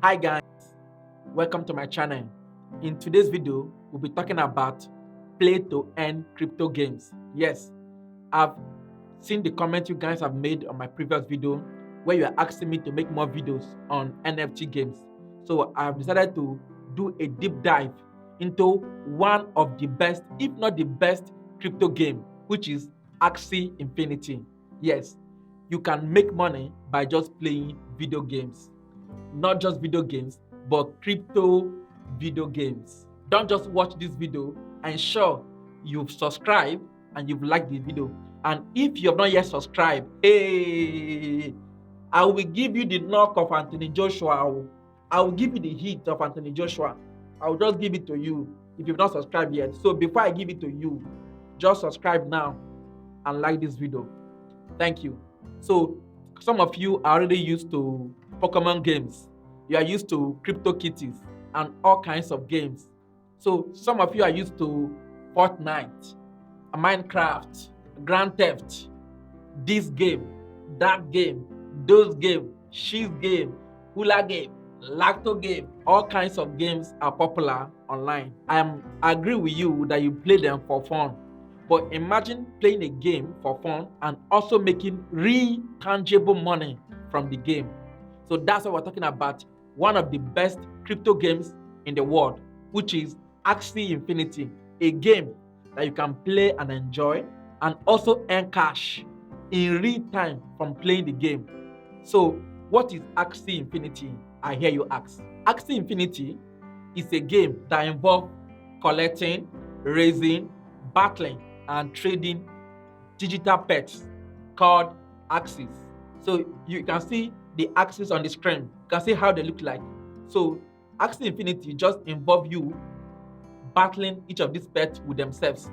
Hi guys, welcome to my channel. In today's video, we'll be talking about play to earn crypto games. Yes, I've seen the comment you guys have made on my previous video where you are asking me to make more videos on NFT games. So I've decided to do a deep dive into one of the best, if not the best, crypto game, which is Axie Infinity. Yes, you can make money by just playing video games. Not just video games, but crypto video games. Don't just watch this video, ensure you've subscribed and you've liked the video. And if you have not yet subscribed, hey, I will give you the knock of Anthony Joshua. I will give you the hit of Anthony Joshua. I will just give it to you if you've not subscribed yet. So before I give it to you, just subscribe now and like this video. Thank you. So some of you are already used to Pokemon games. You are used to crypto kitties and all kinds of games. So some of you are used to Fortnite, Minecraft, Grand Theft, this game, that game, those game, she's game, hula game, lacto game. All kinds of games are popular online. I agree with you that you play them for fun. But imagine playing a game for fun and also making real tangible money from the game. So that's what we're talking about. One of the best crypto games in the world, which is Axie Infinity, a game that you can play and enjoy and also earn cash in real time from playing the game. So what is Axie Infinity? I hear you ask. Axie Infinity is a game that involves collecting, raising, battling, and trading digital pets called Axies. So you can see the Axies on the screen. You can see how they look like. So Axie Infinity just involve you battling each of these pets with themselves.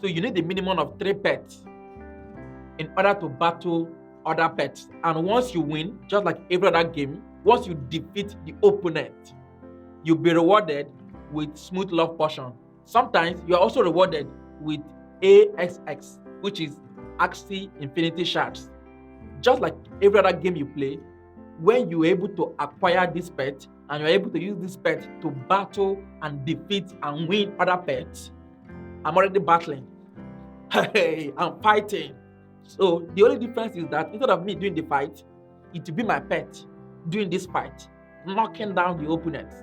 So you need a minimum of 3 pets in order to battle other pets. And once you win, just like every other game, once you defeat the opponent, you'll be rewarded with smooth love potion. Sometimes you are also rewarded with AXX, which is Axie Infinity Shards. Just like every other game you play, when you're able to acquire this pet and you're able to use this pet to battle and defeat and win other pets, I'm already battling. Hey, I'm fighting. So the only difference is that instead of me doing the fight, it will be my pet doing this fight, knocking down the opponents.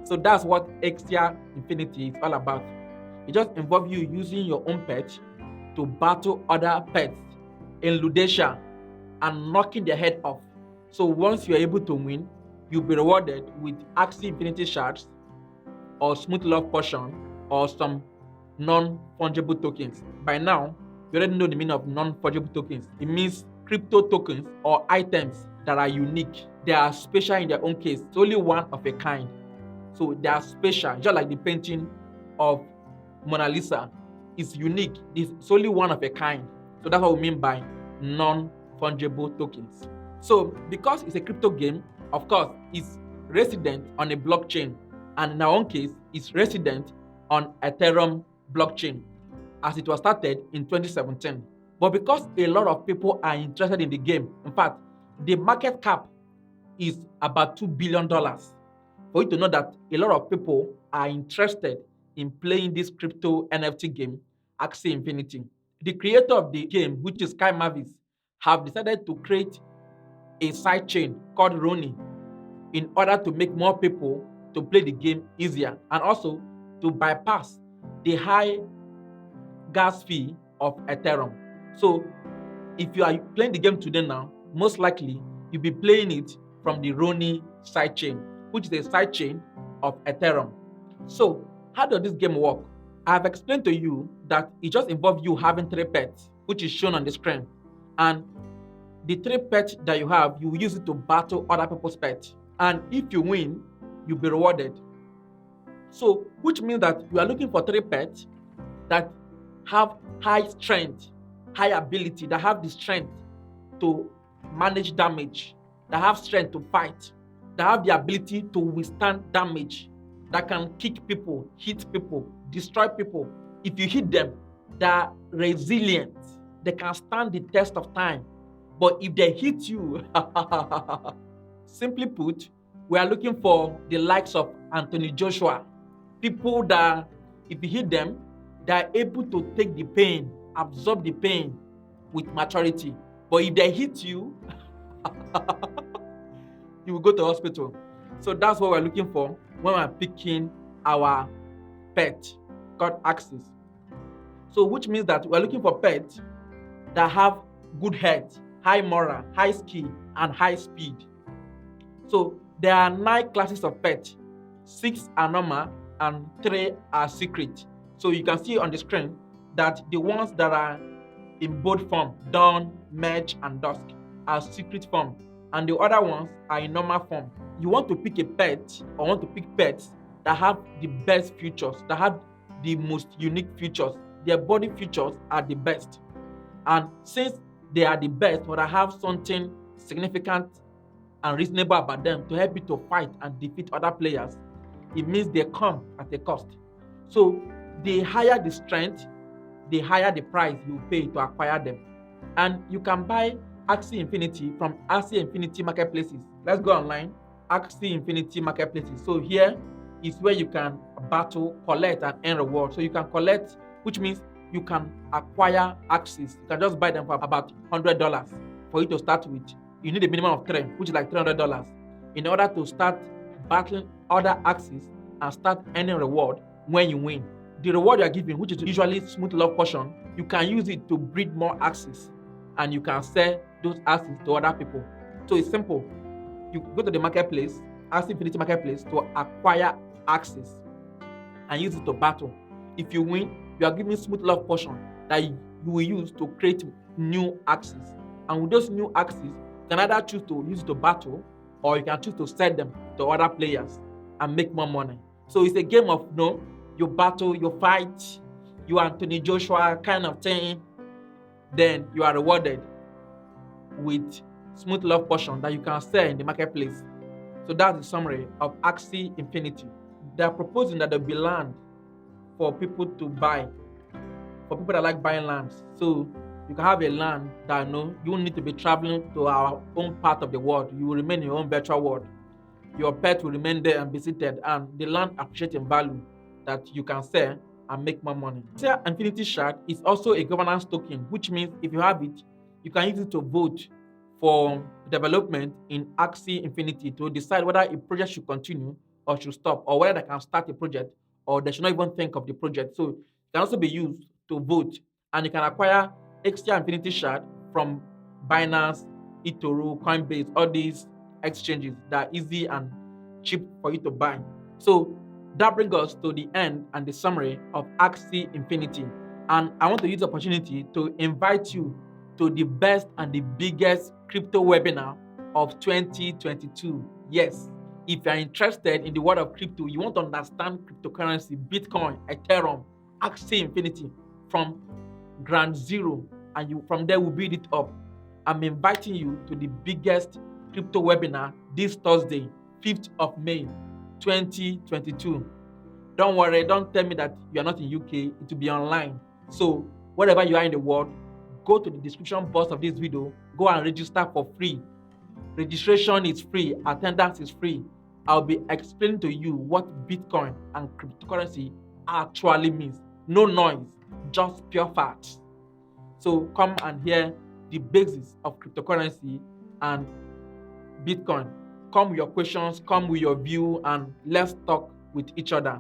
So that's what Axie Infinity is all about. It just involves you using your own pet to battle other pets in Ludacia and knocking their head off. So once you're able to win, you'll be rewarded with Axie Infinity Shards or Smooth Love Potion or some non-fungible tokens. By now, you already know the meaning of non-fungible tokens. It means crypto tokens or items that are unique. They are special in their own case. It's only one of a kind. So they are special, just like the painting of Mona Lisa is unique. It's only one of a kind. So that's what we mean by non-fungible tokens. So because it's a crypto game, of course, it's resident on a blockchain. And in our own case, it's resident on Ethereum blockchain as it was started in 2017. But because a lot of people are interested in the game, in fact, the market cap is about $2 billion. For you to know that a lot of people are interested in playing this crypto NFT game, Axie Infinity. The creator of the game, which is Kai Mavis, have decided to create a sidechain called Roni in order to make more people to play the game easier and also to bypass the high gas fee of Ethereum. So if you are playing the game today now, most likely you'll be playing it from the Roni sidechain, which is a sidechain of Ethereum. So how does this game work? I've explained to you that it just involves you having 3 pets, which is shown on the screen. And the 3 pets that you have, you will use it to battle other people's pets. And if you win, you'll be rewarded. So, which means that you are looking for 3 pets that have high strength, high ability, that have the strength to manage damage, that have strength to fight, that have the ability to withstand damage, that can kick people, hit people, destroy people. If you hit them, they are resilient. They can stand the test of time. But if they hit you, simply put, We are looking for the likes of Anthony Joshua, people that if you hit them, they are able to take the pain, absorb the pain with maturity. But if they hit you, you will go to hospital. So that's what we're looking for when we're picking our pet called Axies. So which means that we're looking for pets that have good health, high moral, high skill, and high speed. So there are 9 classes of pets. 6 are normal and 3 are secret. So you can see on the screen that the ones that are in bold form, dawn, merge, and dusk, are secret form, and the other ones are in normal form. You want to pick a pet or want to pick pets that have the best features, that have the most unique features. Their body features are the best. And since they are the best, but I have something significant and reasonable about them to help you to fight and defeat other players, it means they come at a cost. So the higher the strength, the higher the price you pay to acquire them. And you can buy Axie Infinity from Axie Infinity Marketplaces. Let's go online, Axie Infinity Marketplaces. So here is where you can battle, collect, and earn rewards. So you can collect, which means you can acquire Axies. You can just buy them for about $100 for you to start with. You need a minimum of 3, which is like $300, in order to start battling other Axies and start earning reward when you win. The reward you are given, which is usually smooth love portion, you can use it to breed more Axies, and you can sell those Axies to other people. So it's simple. You go to the marketplace, Axie Infinity Marketplace, to acquire Axies and use it to battle. If you win, you are given smooth love portion that you will use to create new Axies. And with those new Axies, you can either choose to use it to battle, or you can choose to sell them to other players and make more money. So it's a game of you battle, you fight, you Anthony Joshua kind of thing. Then you are rewarded with smooth love portion that you can sell in the marketplace. So that's the summary of Axie Infinity. They are proposing that there will be land for people to buy, for people that like buying lands. So you can have a land that you won't need to be traveling to our own part of the world. You will remain in your own virtual world. Your pet will remain there and be seated, and the land appreciates in value that you can sell and make more money. Axie Infinity Shard is also a governance token, which means if you have it, you can use it to vote for development in Axie Infinity to decide whether a project should continue or should stop, or whether they can start a project or they should not even think of the project. So it can also be used to vote, and you can acquire Axie Infinity Shard from Binance, eToro, Coinbase, all these exchanges that are easy and cheap for you to buy. So that brings us to the end and the summary of Axie Infinity. And I want to use the opportunity to invite you to the best and the biggest crypto webinar of 2022. Yes, if you are interested in the world of crypto, you want to understand cryptocurrency, Bitcoin, Ethereum, Axie Infinity from ground zero, and from there we'll build it up. I'm inviting you to the biggest crypto webinar this Thursday, 5th of May, 2022. Don't worry, don't tell me that you are not in UK, it will be online. So wherever you are in the world, go to the description box of this video, go and register for free. Registration is free, attendance is free. I'll be explaining to you what Bitcoin and cryptocurrency actually means. No noise, just pure facts. So come and hear the basis of cryptocurrency and Bitcoin. Come with your questions, come with your view, and let's talk with each other.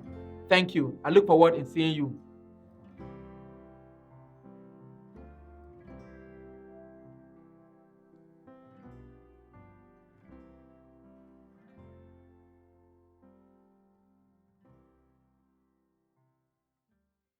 Thank you. I look forward to seeing you.